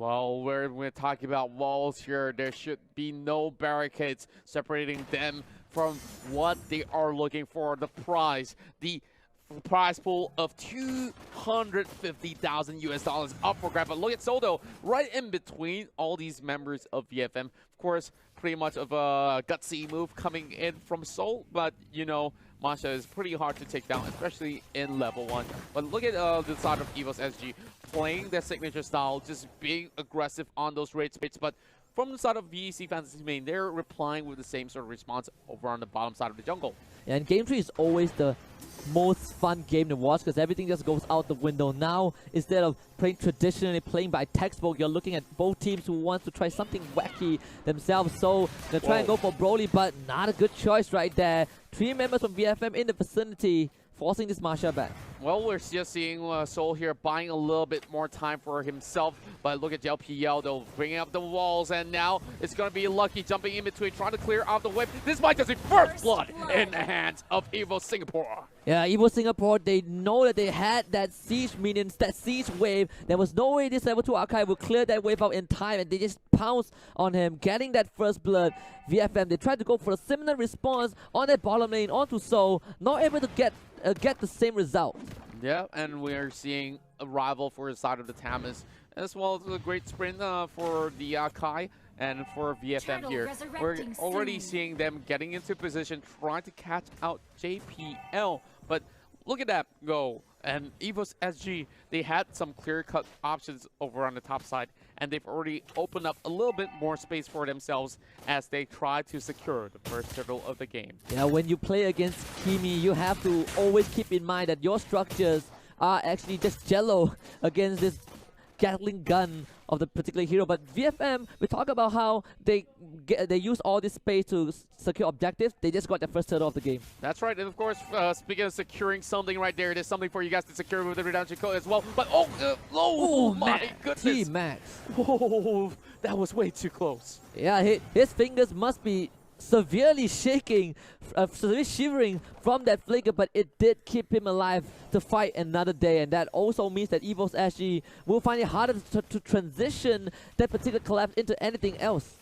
Well, we're talking about walls here. There should be no barricades separating them from what they are looking for, the prize. The prize pool of 250,000 US dollars up for grab. But look at Soto right in between all these members of VFM. Of course, pretty much of a gutsy move coming in from Seoul, but you know, Masha is pretty hard to take down, especially in level 1. But look at the side of EvosSG playing their signature style, just being aggressive on those rates. But from the side of VEC Fantasy Main, they're replying with the same sort of response over on the bottom side of the jungle. Yeah, and Game 3 is always the most fun game to watch because everything just goes out the window. Now, instead of playing traditionally, playing by textbook, you're looking at both teams who want to try something wacky themselves. So they're trying to go for Broly, but not a good choice right there. 3 members from VFM in the vicinity, forcing this Masha back. Well, we're just seeing Seoul here buying a little bit more time for himself. But look at JLPL, though, bringing up the walls. And now it's going to be Lucky jumping in between, trying to clear out the wave. This might just be first blood in the hands of Evo Singapore. Yeah, Evo Singapore, they know that they had that siege minions, that siege wave. There was no way this level 2 archive would clear that wave out in time. And they just pounced on him, getting that first blood. VFM, they tried to go for a similar response on that bottom lane onto Seoul. Not able to get the same result. Yeah, and we're seeing a rival for the side of the Tamas, as well as a great sprint for the Kai and for VFM here. We're already seeing them getting into position, trying to catch out JPL. But look at that go. And EvosSG, they had some clear-cut options over on the top side, and they've already opened up a little bit more space for themselves as they try to secure the first turtle of the game. Yeah, when you play against Kimi, you have to always keep in mind that your structures are actually just jello against this Gatling gun of the particular hero. But VFM, we talk about how they use all this space to secure objectives. They just got the first turtle of the game. That's right, and of course, speaking of securing something right there, there's something for you guys to secure with the redemption code as well. But oh my goodness! T-Max. Oh, that was way too close. Yeah, his fingers must be severely shaking, severely shivering from that flicker, but it did keep him alive to fight another day, and that also means that EvosSG will find it harder to transition that particular collapse into anything else.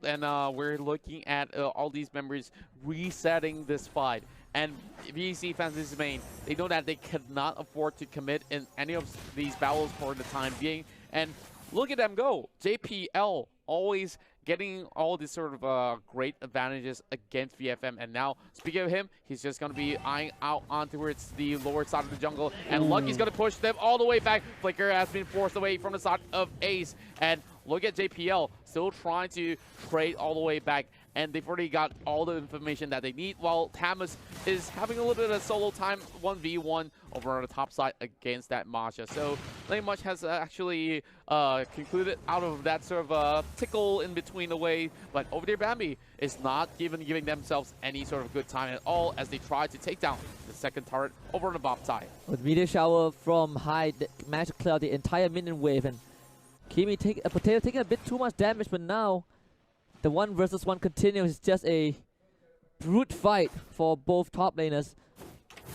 And we're looking at all these members resetting this fight. And VEC Fantasy Main, they know that they cannot afford to commit in any of these battles for the time being. And look at them go. JPL always getting all these sort of great advantages against VFM. And now, speaking of him, he's just going to be eyeing out on towards the lower side of the jungle. And Lucky's going to push them all the way back. Flicker has been forced away from the side of Ace. And look at JPL, still trying to trade all the way back. And they've already got all the information that they need, while Tamas is having a little bit of solo time, 1v1 over on the top side against that Masha. So not much has actually concluded out of that sort of tickle in between the way, but over there Bambi is not even giving themselves any sort of good time at all as they try to take down the second turret over on the bottom side. With meteor shower from high, managed to clear out the entire minion wave, and Kimi Potato taking a bit too much damage, but now the 1 versus 1 continues. It's just a brute fight for both top laners.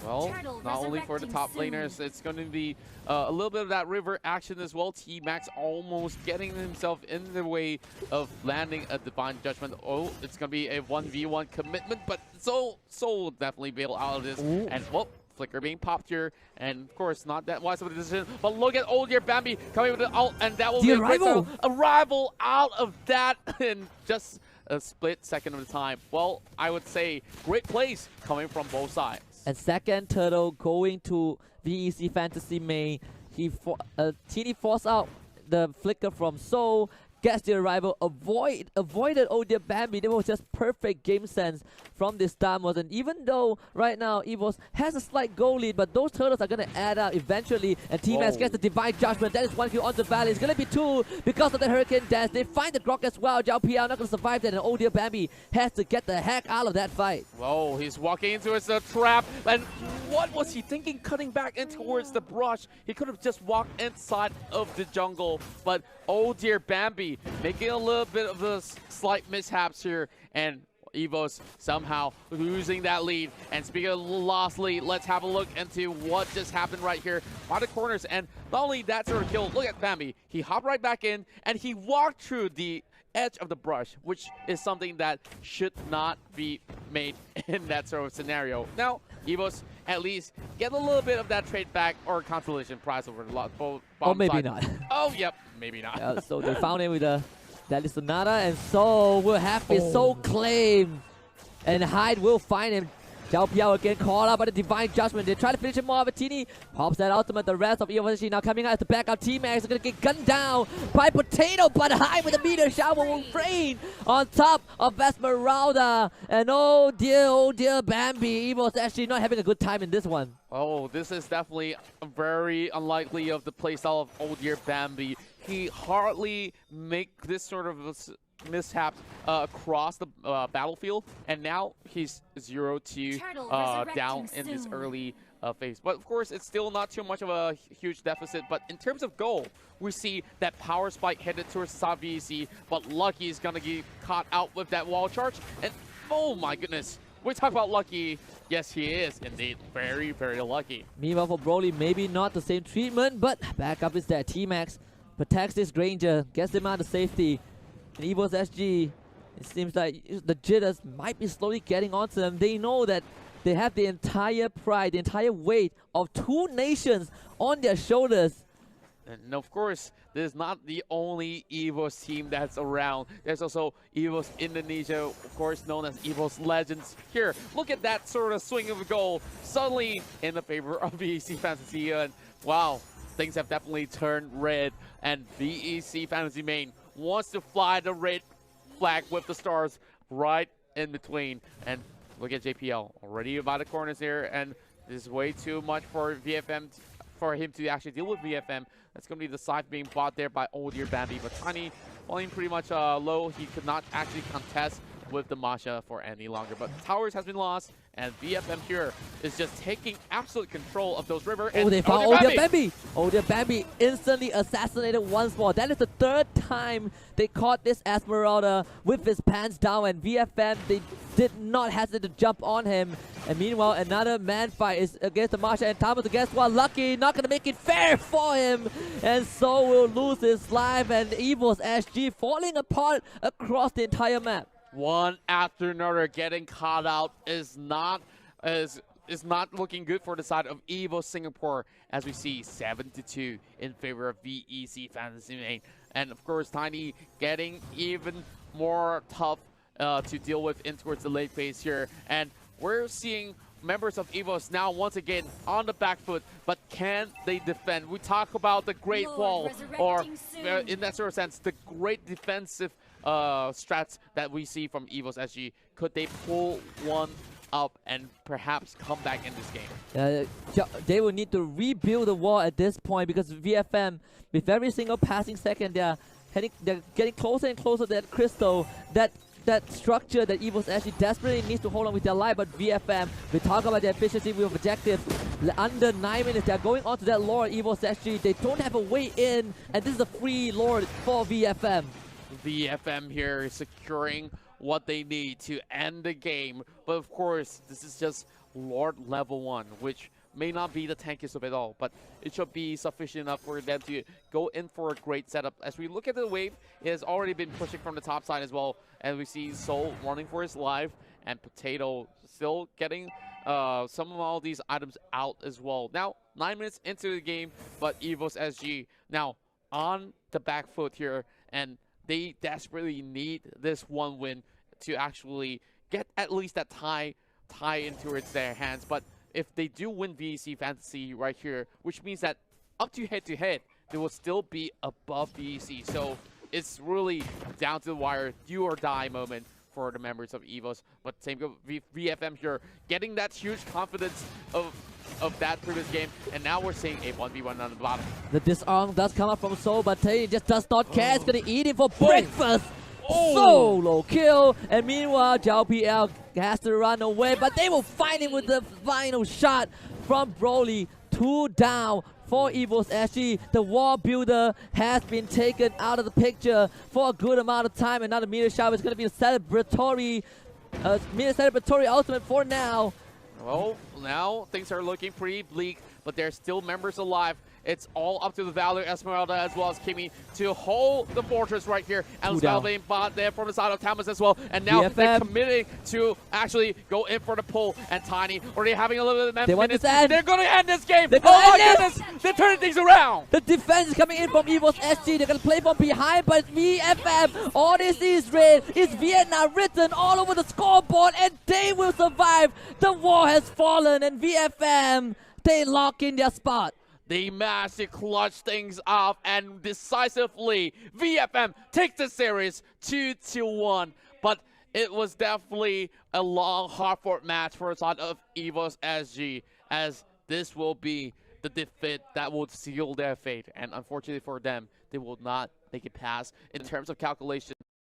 Well, not only for the top laners, it's going to be a little bit of that river action as well. T-Max almost getting himself in the way of landing a Divine Judgment. Oh, it's going to be a 1v1 commitment, but Soul will definitely bail out of this. Ooh. And, well, Flicker being popped here, and of course, not that wise of a decision. But look at old year Bambi coming with the ult, and that will be a rival out of that in just a split second of the time. Well, I would say great plays coming from both sides. And second turtle going to VEC Fantasy Main. Teeny forced out the flicker from Seoul. Gets the arrival, avoided oh dear Bambi. That was just perfect game sense from this Stamos. And even though right now Evos has a slight goal lead, but those turtles are going to add up eventually. And T-Max gets the Divine Judgment. That is 1 kill onto Valley. It's going to be 2 because of the Hurricane Dance. They find the Grok as well. Zhao Piao not going to survive that. And oh dear Bambi has to get the heck out of that fight. Whoa, he's walking into his trap. And what was he thinking cutting back in towards the brush? He could have just walked inside of the jungle. But oh dear Bambi making a little bit of the slight mishaps here, and Evos somehow losing that lead. And speaking of lost lead, let's have a look into what just happened right here by the corners. And not only that sort of kill, look at Bambi. He hopped right back in and he walked through the edge of the brush, which is something that should not be made in that sort of scenario. Now, Evos at least get a little bit of that trade back or consolation prize over the lot. Or maybe not. Oh, yep, maybe not. So they found him with a Deadly Sonata, and so will have his soul claimed. And Hyde will find him. Zhao Piao again called out by the Divine Judgment. They try to finish him off, but Tini pops that ultimate. The rest of EvosSG now coming out as the backup. T-Max is going to get gunned down by Potato, but Hyde with a meteor shower will rain on top of Esmeralda. And oh dear, Bambi. EvosSG not having a good time in this one. Oh, this is definitely very unlikely of the playstyle of oh dear Bambi. He hardly make this sort of mishap across the battlefield, and now he's 0-2 down in this early phase. But of course, it's still not too much of a huge deficit. But in terms of goal, we see that power spike headed towards South VEC, but Lucky is gonna get caught out with that wall charge. And oh my goodness, we talk about Lucky. Yes, he is indeed very, very lucky. Meanwhile, for Broly, maybe not the same treatment, but backup is there. T-Max protects this Granger, gets him out of safety. And EvosSG, it seems like the jitters might be slowly getting onto them. They know that they have the entire pride, the entire weight of 2 nations on their shoulders. And of course, this is not the only EVOS team that's around. There's also EVOS Indonesia, of course, known as EVOS Legends. Here, look at that sort of swing of a goal, suddenly in the favor of VEC Fantasy. And wow, things have definitely turned red. And VEC Fantasy Main wants to fly the red flag with the stars right in between. And look at JPL already about the corners here, and this is way too much for VFM, for him to actually deal with VFM. That's going to be the side being bought there by oh dear Bambi, but Tiny falling pretty much low. He could not actually contest with the Masha for any longer, but Towers has been lost, and VFM here is just taking absolute control of those river. Oh, they found oh dear Bambi! Oh dear Bambi instantly assassinated once more. That is the 3rd time they caught this Esmeralda with his pants down, and VFM, they did not hesitate to jump on him. And meanwhile, another man fight is against the Masha, and Thomas against one. Lucky not gonna make it fair for him, and so will lose his life. And EvosSG falling apart across the entire map. One after another getting caught out is not looking good for the side of Evo Singapore, as we see 7-2 in favor of VEC Fantasy Main. And of course, Tiny getting even more tough to deal with in towards the late phase here. And we're seeing members of EVOS now once again on the back foot, but can they defend? We talk about the great wall, or in that sort of sense, the great defensive strats that we see from EvosSG. Could they pull one up and perhaps come back in this game? They will need to rebuild the wall at this point, because VFM, with every single passing second, they're getting closer and closer to that crystal, that structure that EvosSG desperately needs to hold on with their life. But VFM, we talk about their efficiency with objectives. Under 9 minutes, they're going on to that Lord. EvosSG, they don't have a way in, and this is a free Lord for VFM. VFM here is securing what they need to end the game. But of course, this is just Lord level 1, which may not be the tankiest of it all, but it should be sufficient enough for them to go in for a great setup. As we look at the wave, it has already been pushing from the top side as well, and we see Soul running for his life, and Potato still getting some of all these items out as well. Now, 9 minutes into the game, but EvosSG now on the back foot here, and they desperately need this one win to actually get at least that tie into their hands. But if they do win VEC Fantasy right here, which means that up to head-to-head, they will still be above VEC. So it's really down to the wire, do or die moment for the members of EVOS. But same go VFM here, getting that huge confidence of that previous game, and now we're seeing a 1v1 on the bottom. The disarm does come up from Soul, but he just does not care. He's gonna eat him for breakfast. Solo kill, and meanwhile Zhao PL has to run away, but they will find him with the final shot from Broly. 2 down for EvosSG. The wall builder has been taken out of the picture for a good amount of time, and now the meteor shower is going to be a celebratory mid celebratory ultimate for now. Well, now things are looking pretty bleak, but there's still members alive. It's all up to the Valor, Esmeralda, as well as Kimmy to hold the fortress right here. And Spell being bought there from the side of Thomas as well. And now they're committing to actually go in for the pull. And Tiny already having a little bit of minutes. They're going to end this game. Oh my goodness! They're turning things around. The defense is coming in from EvosSG. They're going to play from behind, but VFM, all they see is red. It's Vietnam written all over the scoreboard, and they will survive. The wall has fallen, and VFM, they lock in their spot. They managed to clutch things off, and decisively, VFM takes the series 2-1. But it was definitely a long, hard-fought match for the side of EvosSG, as this will be the defeat that will seal their fate. And unfortunately for them, they will not make it past in terms of calculation.